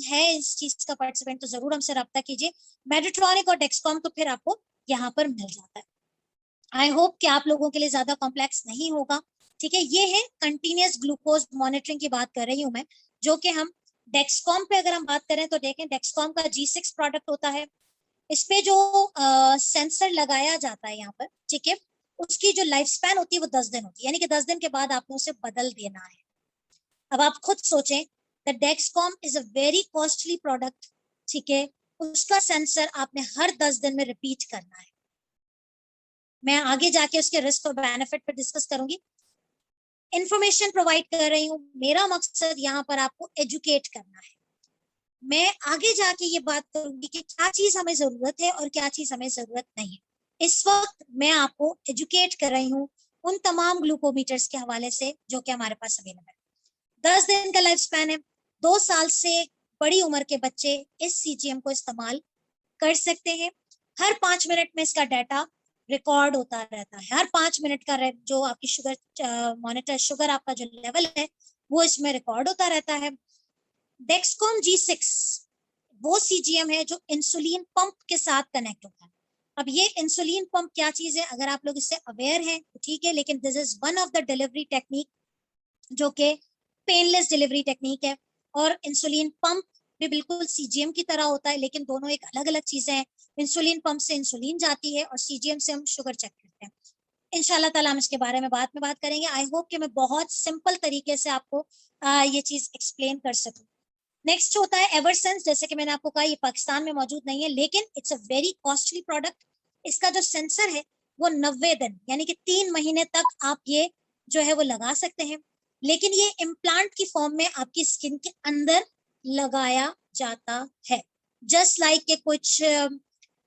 है इस चीज का पार्टिसिपेंट तो जरूर हमसे रब्ता कीजिए। मेडिट्रॉनिक और डेक्सकॉम तो फिर आपको यहाँ पर मिल जाता है। आई होप कि आप लोगों के लिए ज्यादा कॉम्प्लेक्स नहीं होगा। ठीक है, ये है कंटिन्यूस ग्लूकोज मॉनिटरिंग की बात कर रही हूँ मैं, जो कि हम डेक्सकॉम पे अगर हम बात करें तो देखें डेक्सकॉम का G6 प्रोडक्ट होता है। इस पे जो सेंसर लगाया जाता है यहाँ पर, ठीक है, उसकी जो लाइफ स्पैन होती है वो 10 दिन होती है, यानी कि 10 दिन के बाद आपको उसे बदल देना है। अब आप खुद सोचें, the Dexcom is a very costly product. ठीक है, उसका सेंसर आपने हर 10 दिन में रिपीट करना है। मैं आगे जाके उसके रिस्क और बेनिफिट पर डिस्कस करूंगी। इंफॉर्मेशन प्रोवाइड कर रही हूँ, मेरा मकसद यहाँ पर आपको एजुकेट करना है। मैं आगे जाके ये बात करूंगी कि क्या चीज हमें जरूरत है और क्या चीज हमें जरूरत नहीं है। इस वक्त मैं आपको एजुकेट कर रही हूँ उन तमाम ग्लूकोमीटर्स के हवाले से जो कि हमारे पास अवेलेबल है। 10 दिन का लाइफ स्पैन है। 2 साल से बड़ी उम्र के बच्चे इस सीजीएम को इस्तेमाल कर सकते हैं। हर 5 मिनट में इसका डाटा रिकॉर्ड होता रहता है। हर 5 मिनट का जो आपकी शुगर मॉनिटर, शुगर आपका जो लेवल है वो इसमें रिकॉर्ड होता रहता है। डेक्सकॉम G6 वो सीजीएम है जो इंसुलिन पंप के साथ कनेक्ट होता है। अब ये इंसुलिन पंप क्या चीज है, अगर आप लोग इससे अवेयर हैं तो ठीक है, लेकिन this is one of the delivery technique जो कि पेनलेस डिलीवरी टेक्निक है। और इंसुलिन पंप भी बिल्कुल सीजीएम की तरह होता है, लेकिन दोनों एक अलग अलग चीजें हैं। इंसुलिन पंप से इंसुलिन जाती है और सीजीएम से हम शुगर चेक करते हैं। इंशाल्लाह ताला हम इसके बारे में बात करेंगे। आई होप कि मैं बहुत सिंपल तरीके से आपको ये चीज एक्सप्लेन कर सकूं। नेक्स्ट होता है एवरसेंस। जैसे कि मैंने आपको कहा ये पाकिस्तान में मौजूद नहीं है, लेकिन it's a very costly product. इसका जो सेंसर है वो 90 दिन यानी कि 3 महीने तक आप ये जो है वो लगा सकते हैं, लेकिन ये इम्प्लांट की फॉर्म में आपकी स्किन के अंदर लगाया जाता है। जस्ट लाइक के कुछ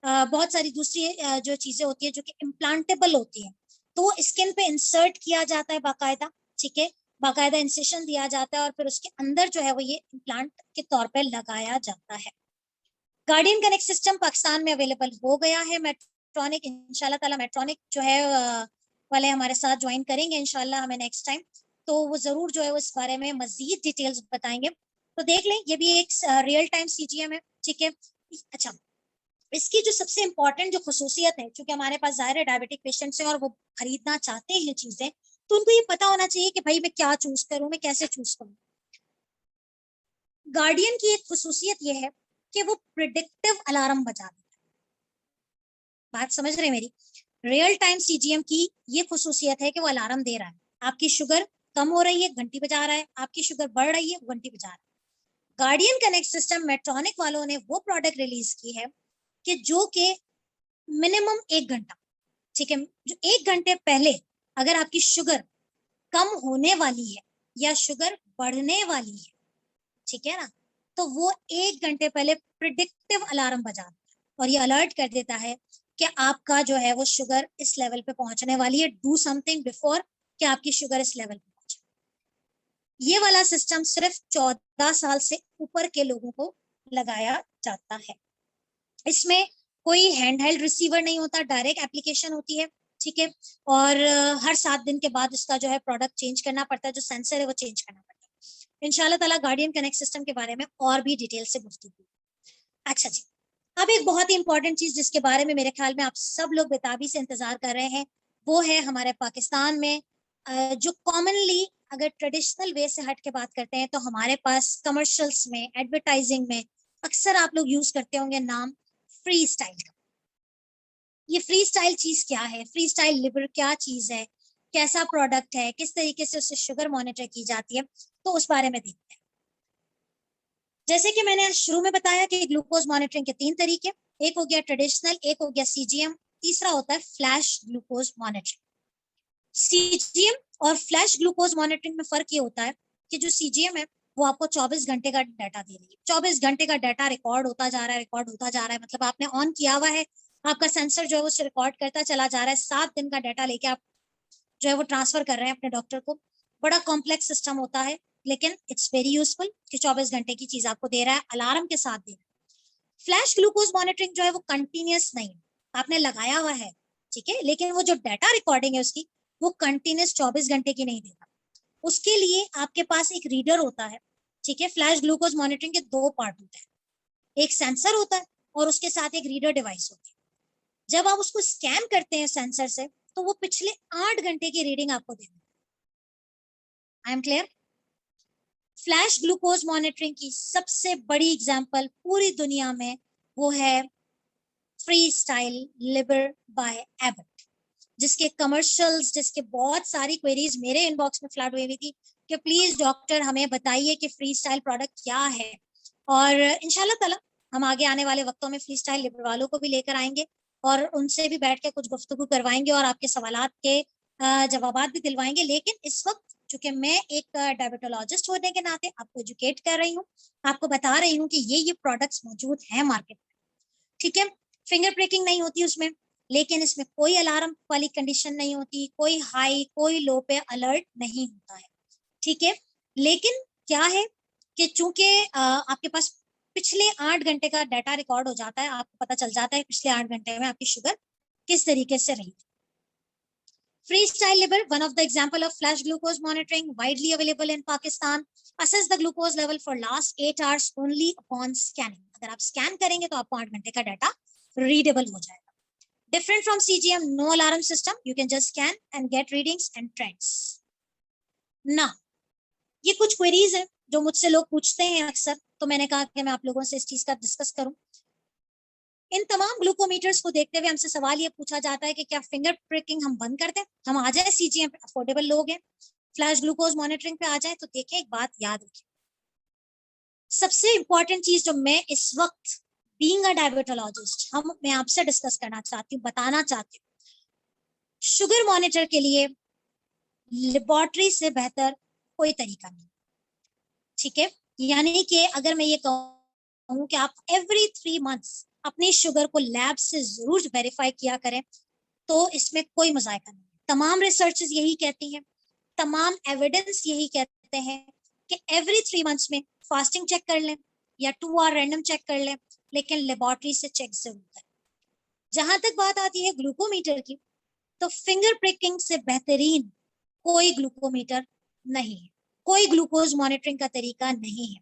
बहुत सारी दूसरी जो चीजें होती है जो कि इम्प्लांटेबल होती है, तो वो स्किन पे इंसर्ट किया जाता है बाकायदा। ठीक है, बाकायदा इंसेशन दिया जाता है और फिर उसके अंदर जो है वो ये इम्प्लांट के तौर पे लगाया जाता है। गार्डियन कनेक्ट सिस्टम पाकिस्तान में अवेलेबल हो गया है। मेट्रॉनिक इंशाल्लाह ताला मेट्रॉनिक जो है वाले हमारे साथ ज्वाइन करेंगे इंशाल्लाह हमें नेक्स्ट टाइम, तो वो जरूर जो है वो इस बारे में मजीद डिटेल्स बताएंगे। तो देख लें, ये भी एक रियल टाइम सीजीएम है। ठीक है, अच्छा, इसकी जो सबसे इंपॉर्टेंट जो खसूसियत है, क्योंकि हमारे पास ज़ाहिर है डायबिटिक पेशेंट्स हैं और वो खरीदना चाहते हैं चीजें, तो उनको ये पता होना चाहिए कि भाई मैं क्या चूज करूं, मैं कैसे चूज करूं। गार्डियन की एक खसूसियत ये है कि वो प्रिडिक्टिव अलार्म बजा देता है। बात समझ रहे हैं मेरी? रियल टाइम सीजीएम की ये खसूसियत है कि वो अलार्म दे रहा है, आपकी शुगर कम हो रही है घंटी बजा रहा है, आपकी शुगर बढ़ रही है घंटी बजा रहा है। गार्डियन कनेक्ट सिस्टम मेट्रॉनिक वालों ने वो प्रोडक्ट रिलीज की है कि जो कि मिनिमम 1 घंटा, ठीक है, जो 1 घंटे पहले अगर आपकी शुगर कम होने वाली है या शुगर बढ़ने वाली है, ठीक है ना, तो वो 1 घंटे पहले प्रिडिक्टिव अलार्म बजाता है और ये अलर्ट कर देता है कि आपका जो है वो शुगर इस लेवल पे पहुंचने वाली है, डू समथिंग बिफोर कि आपकी शुगर इस लेवल पे पहुंचे। ये वाला सिस्टम सिर्फ 14 साल से ऊपर के लोगों को लगाया जाता है। इसमें कोई हैंड हेल्ड रिसीवर नहीं होता, डायरेक्ट एप्लीकेशन होती है, ठीक है, और हर 7 दिन के बाद उसका जो है प्रोडक्ट चेंज करना पड़ता है, जो सेंसर है वो चेंज करना पड़ता है। इंशाल्लाह ताला गार्डियन कनेक्ट सिस्टम के बारे में और भी डिटेल से गुफ्तगू। अच्छा जी, अब एक बहुत ही इंपॉर्टेंट चीज जिसके बारे में मेरे ख्याल में आप सब लोग बेताबी से इंतजार कर रहे हैं, वो है हमारे पाकिस्तान में जो कॉमनली अगर ट्रेडिशनल वे से हट के बात करते हैं तो हमारे पास कमर्शियल्स में, एडवर्टाइजिंग में अक्सर आप लोग यूज करते होंगे नाम फ्री स्टाइल का। ये फ्री स्टाइल चीज क्या है, फ्री स्टाइल लिवर क्या चीज है, कैसा प्रोडक्ट है, किस तरीके से उससे शुगर मॉनिटर की जाती है, तो उस बारे में देखते हैं। जैसे कि मैंने शुरू में बताया कि ग्लूकोज मॉनिटरिंग के 3 तरीके, एक हो गया ट्रेडिशनल, एक हो गया सीजीएम, तीसरा होता है फ्लैश ग्लूकोज मॉनिटरिंग। सीजीएम और फ्लैश ग्लूकोज मॉनिटरिंग में फर्क ये होता है कि जो सीजीएम है वो आपको 24 घंटे का डाटा दे रही है, 24 घंटे का डाटा रिकॉर्ड होता जा रहा है, रिकॉर्ड होता जा रहा है, मतलब आपने ऑन किया हुआ है, आपका सेंसर जो है वो रिकॉर्ड करता चला जा रहा है, 7 दिन का डाटा लेके आप जो है वो ट्रांसफर कर रहे हैं अपने डॉक्टर को। बड़ा कॉम्प्लेक्स सिस्टम होता है, लेकिन इट्स वेरी यूजफुल कि 24 घंटे की चीज आपको दे रहा है, अलार्म के साथ दे रहा है। फ्लैश ग्लूकोज मॉनिटरिंग जो है वो कंटिन्यूस नहीं है, आपने लगाया हुआ है, ठीक है, लेकिन वो जो डाटा रिकॉर्डिंग है उसकी वो कंटिन्यूस 24 घंटे की नहीं देगा। उसके लिए आपके पास एक रीडर होता है, ठीक है। फ्लैश ग्लूकोज मॉनिटरिंग के 2 पार्ट होते हैं, एक सेंसर होता है और उसके साथ एक रीडर डिवाइस होती है। जब आप उसको स्कैन करते हैं सेंसर से तो वो पिछले 8 घंटे की रीडिंग आपको देगा। I am clear? Flash glucose monitoring की सबसे बड़ी एग्जांपल पूरी दुनिया में वो है फ्री स्टाइल लिवर बाय एबट, जिसके कमर्शियल्स, जिसके बहुत सारी क्वेरीज मेरे इनबॉक्स में फ्लड हुई थी कि प्लीज डॉक्टर हमें बताइए कि फ्री स्टाइल प्रोडक्ट क्या है। और इंशाल्लाह ताला हम आगे आने वाले वक्तों में फ्री स्टाइल लिवर वालों को भी लेकर आएंगे और उनसे भी बैठ के कुछ गुफ्तगू करवाएंगे और आपके सवालात के जवाबात भी दिलवाएंगे। लेकिन इस वक्त चूंकि मैं एक डायबिटोलॉजिस्ट होने के नाते आपको एजुकेट कर रही हूँ, आपको बता रही हूँ कि ये प्रोडक्ट्स मौजूद हैं मार्केट में, ठीक है। फिंगर प्रिकिंग नहीं होती उसमें, लेकिन इसमें कोई अलार्म वाली कंडीशन नहीं होती, कोई हाई कोई लो पे अलर्ट नहीं होता है, ठीक है। लेकिन क्या है कि चूंकि आपके पास पिछले 8 घंटे का डाटा रिकॉर्ड हो जाता है, आपको पता चल जाता है पिछले 8 घंटे में आपकी शुगर किस तरीके से रही। Freestyle liver, one of the example of flash glucose monitoring, widely available in Pakistan. Assess the glucose level for last 8 hours only upon scanning. अगर आप स्कैन करेंगे तो आपको 8 घंटे का डाटा रीडेबल हो जाएगा. Different from CGM, no alarm system. You can just scan and get readings and trends. Now, ये कुछ क्वेरीज है जो मुझसे लोग पूछते हैं अक्सर, तो मैंने कहा कि मैं आप लोगों से इस चीज का डिस्कस करूं। इन तमाम ग्लूकोमीटर्स को देखते हुए हमसे सवाल ये पूछा जाता है कि क्या फिंगर प्रिकिंग हम बंद कर दें, हम आ जाए सीजीएम पे, अफोर्डेबल लोग हैं, फ्लैश ग्लूकोज मॉनिटरिंग पे आ जाए। तो देखिए एक बात याद रखिए, सबसे इंपॉर्टेंट चीज जो मैं इस वक्त बीइंग अ डायबिटोलॉजिस्ट मैं आपसे डिस्कस करना चाहती हूँ, बताना चाहती हूँ, शुगर मॉनिटर के लिए लेबोरेटरी से बेहतर कोई तरीका नहीं, ठीक है। यानी कि अगर मैं ये कहूँ कि आप एवरी 3 मंथ्स अपनी शुगर को लैब से जरूर वेरीफाई किया करें, तो इसमें कोई मजायका नहीं। तमाम रिसर्चेस यही कहती हैं, तमाम एविडेंस यही कहते हैं कि एवरी 3 मंथ्स में फास्टिंग चेक कर लें या 2 आवर रैंडम चेक कर लें, लेकिन लेबोरेटरी से चेक जरूर करें। जहां तक बात आती है ग्लूकोमीटर की, तो फिंगर प्रिकिंग से बेहतरीन कोई ग्लूकोमीटर नहीं है, कोई ग्लूकोज मॉनिटरिंग का तरीका नहीं है,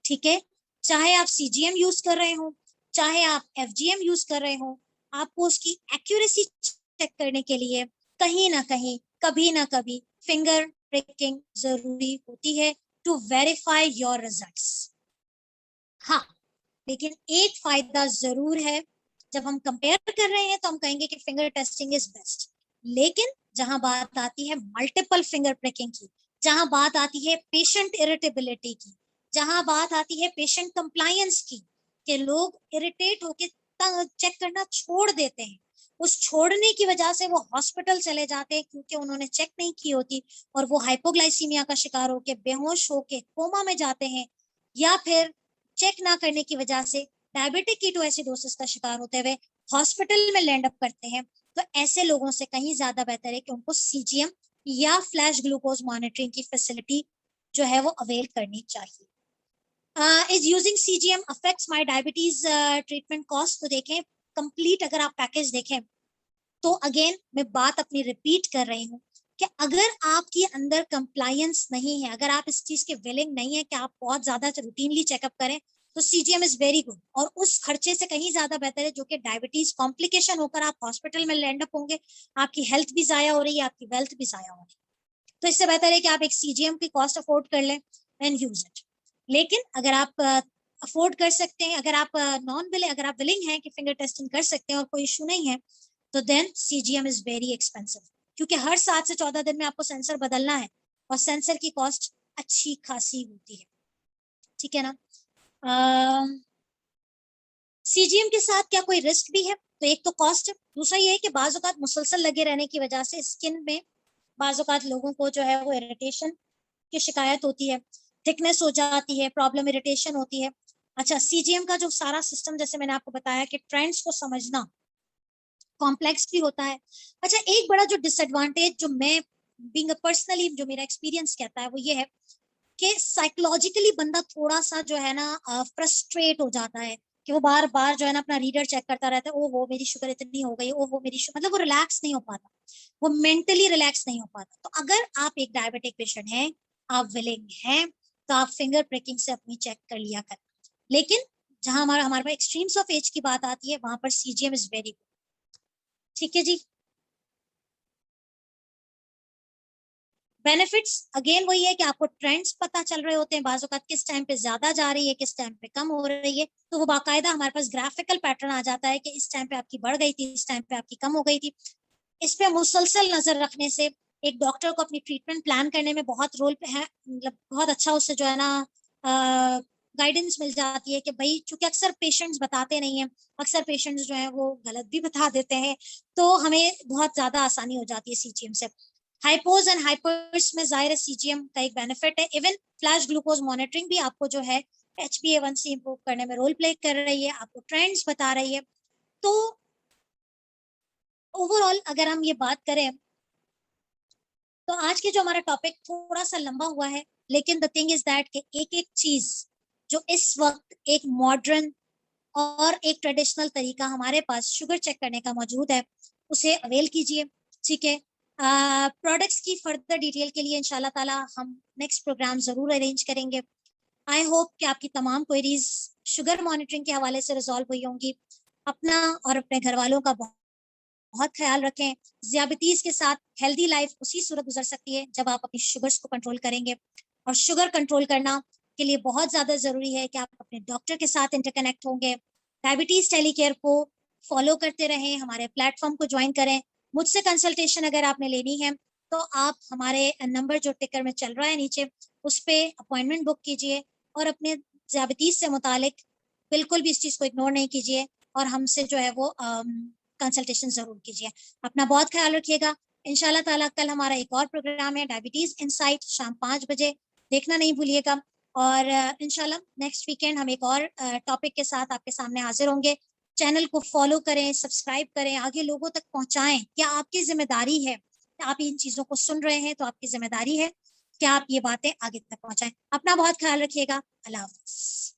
ठीक है। चाहे आप सीजीएम यूज कर रहे हो, चाहे आप FGM यूज कर रहे हो, आपको उसकी एक्यूरेसी चेक करने के लिए कहीं ना कहीं, कभी ना कभी फिंगर प्रिकिंग जरूरी होती है टू वेरीफाई योर रिजल्ट्स। हाँ, लेकिन एक फायदा जरूर है, जब हम कंपेयर कर रहे हैं तो हम कहेंगे कि फिंगर टेस्टिंग इज बेस्ट। लेकिन जहां बात आती है मल्टीपल फिंगर प्रिकिंग की, जहां बात आती है पेशेंट इरिटेबिलिटी की, जहां बात आती है पेशेंट कंप्लायंस की, कि लोग इरिटेट होकर चेक करना छोड़ देते हैं, उस छोड़ने की वजह से वो हॉस्पिटल चले जाते हैं क्योंकि उन्होंने चेक नहीं की होती, और वो हाइपोग्लाइसीमिया का शिकार होकर बेहोश होकर कोमा में जाते हैं, या फिर चेक ना करने की वजह से डायबिटिक कीटोएसिडोसिस का शिकार होते हुए हॉस्पिटल में लैंड अप करते हैं। तो ऐसे लोगों से कहीं ज्यादा बेहतर है कि उनको CGM या फ्लैश ग्लूकोज मॉनिटरिंग की फैसिलिटी जो है वो अवेल करनी चाहिए। Is using CGM affects my diabetes treatment cost? तो देखें, कंप्लीट अगर आप पैकेज देखें तो अगेन मैं बात अपनी रिपीट कर रही हूँ कि अगर आपके अंदर कंप्लायंस नहीं है, अगर आप इस चीज के विलिंग नहीं है कि आप बहुत ज्यादा रूटीनली चेकअप करें, तो CGM इज वेरी गुड, और उस खर्चे से कहीं ज्यादा बेहतर है जो कि डायबिटीज कॉम्प्लिकेशन होकर आप हॉस्पिटल में लैंड अप होंगे, आपकी हेल्थ भी जाया हो रही है, आपकी वेल्थ भी जाया हो रही है। तो इससे बेहतर है कि आप एक CGM की कॉस्ट अफोर्ड कर लें एंड यूज इट। लेकिन अगर आप अफोर्ड कर सकते हैं, अगर आप नॉन विलिंग, अगर आप विलिंग हैं कि फिंगर टेस्टिंग कर सकते हैं और कोई इशू नहीं है, तो then CGM is very expensive, क्योंकि हर 7 से 14 दिन में आपको सेंसर बदलना है, और सेंसर की कॉस्ट अच्छी खासी होती है। ठीक है ना? CGM के साथ क्या कोई रिस्क भी है? तो एक तो कॉस्ट है, दूसरा ये है कि बाज़ औक़ात मुसलसल लगे रहने की वजह से स्किन में बाज़ औक़ात लोगों को जो है वो इरिटेशन की शिकायत होती है, थिकनेस हो जाती है, प्रॉब्लम इरिटेशन होती है। अच्छा, CGM का जो सारा सिस्टम, जैसे मैंने आपको बताया कि ट्रेंड्स को समझना कॉम्प्लेक्स भी होता है। अच्छा, एक बड़ा जो डिसएडवांटेज जो मैं बीइंग अ पर्सनली, जो मेरा एक्सपीरियंस कहता है वो ये है कि साइकोलॉजिकली बंदा थोड़ा सा जो है ना फ्रस्ट्रेट हो जाता है, कि वो बार बार जो है ना अपना रीडर चेक करता रहता है, ओ वो मेरी शुगर इतनी हो गई, ओ वो मेरी शुगर, मतलब वो रिलैक्स नहीं हो पाता, वो मेंटली रिलैक्स नहीं हो पाता। तो अगर आप एक डायबिटिक पेशेंट हैं, आप विलिंग हैं, तो आप फिंगर प्रिकिंग से अपनी चेक कर लिया कर। लेकिन जहां हमारा हमारे पास एक्सट्रीम्स ऑफ एज की बात आती है, वहां पर CGM इज वेरी गुड। ठीक है जी। बेनिफिट्स अगेन वही है कि आपको ट्रेंड्स पता चल रहे होते हैं, बाज़ औक़ात किस टाइम पे ज्यादा जा रही है, किस टाइम पे कम हो रही है, तो वो बाकायदा हमारे पास ग्राफिकल पैटर्न आ जाता है कि इस टाइम पे आपकी बढ़ गई थी, इस टाइम पे आपकी कम हो गई थी। इस पे मुसलसल नजर रखने से एक डॉक्टर को अपनी ट्रीटमेंट प्लान करने में बहुत रोल है, मतलब बहुत अच्छा उससे जो है ना गाइडेंस मिल जाती है कि भाई, चूंकि अक्सर पेशेंट्स बताते नहीं है, अक्सर पेशेंट्स जो है वो गलत भी बता देते हैं, तो हमें बहुत ज्यादा आसानी हो जाती है CGM से। हाइपोज एंड हाइपर्स में जाहिर है CGM का एक बेनिफिट है। इवन फ्लैश ग्लूकोज मॉनिटरिंग भी आपको जो है HbA1c इंप्रूव करने में रोल प्ले कर रही है, आपको ट्रेंड्स बता रही है। तो ओवरऑल अगर हम ये बात करें, तो आज के जो हमारा टॉपिक थोड़ा सा लंबा हुआ है, लेकिन द थिंग इज दैट कि एक एक चीज जो इस वक्त एक मॉडर्न और एक ट्रेडिशनल तरीका हमारे पास शुगर चेक करने का मौजूद है, उसे अवेल कीजिए। ठीक है, प्रोडक्ट्स की फर्दर डिटेल के लिए इंशाल्लाह ताला हम नेक्स्ट प्रोग्राम जरूर अरेंज करेंगे। आई होप कि आपकी तमाम क्वेरीज शुगर मॉनिटरिंग के हवाले से रिजॉल्व हुई होंगी। अपना और अपने घर वालों का बहुत ख्याल रखें। ज़ियाबतीज़ के साथ हेल्दी लाइफ उसी सूरत गुजर सकती है जब आप अपनी शुगर्स को कंट्रोल करेंगे, और शुगर कंट्रोल करना के लिए बहुत ज़्यादा ज़रूरी है कि आप अपने डॉक्टर के साथ इंटरकनेक्ट होंगे। डायबिटीज़ टेलीकेयर को फॉलो करते रहें, हमारे प्लेटफॉर्म को ज्वाइन करें। मुझसे कंसल्टेशन अगर आपने लेनी है तो आप हमारे नंबर जो टिकर में चल रहा है नीचे, उस पर अपॉइंटमेंट बुक कीजिए, और अपने ज़ियाबतीज़ से मुतालिक बिल्कुल भी इस चीज़ को इग्नोर नहीं कीजिए, और हमसे जो है वो कंसल्टेशन जरूर कीजिए। अपना बहुत ख्याल रखिएगा। इंशाल्लाह ताला कल हमारा एक और प्रोग्राम है, डायबिटीज इनसाइट, शाम 5 बजे, देखना नहीं भूलिएगा। और इंशाल्लाह नेक्स्ट वीकेंड हम एक और टॉपिक के साथ आपके सामने हाजिर होंगे। चैनल को फॉलो करें, सब्सक्राइब करें, आगे लोगों तक पहुंचाएं। क्या आपकी जिम्मेदारी है, आप इन चीजों को सुन रहे हैं तो आपकी जिम्मेदारी है कि आप ये बातें आगे तक पहुंचाएं। अपना बहुत ख्याल रखिएगा। अल्लाह हाफिज।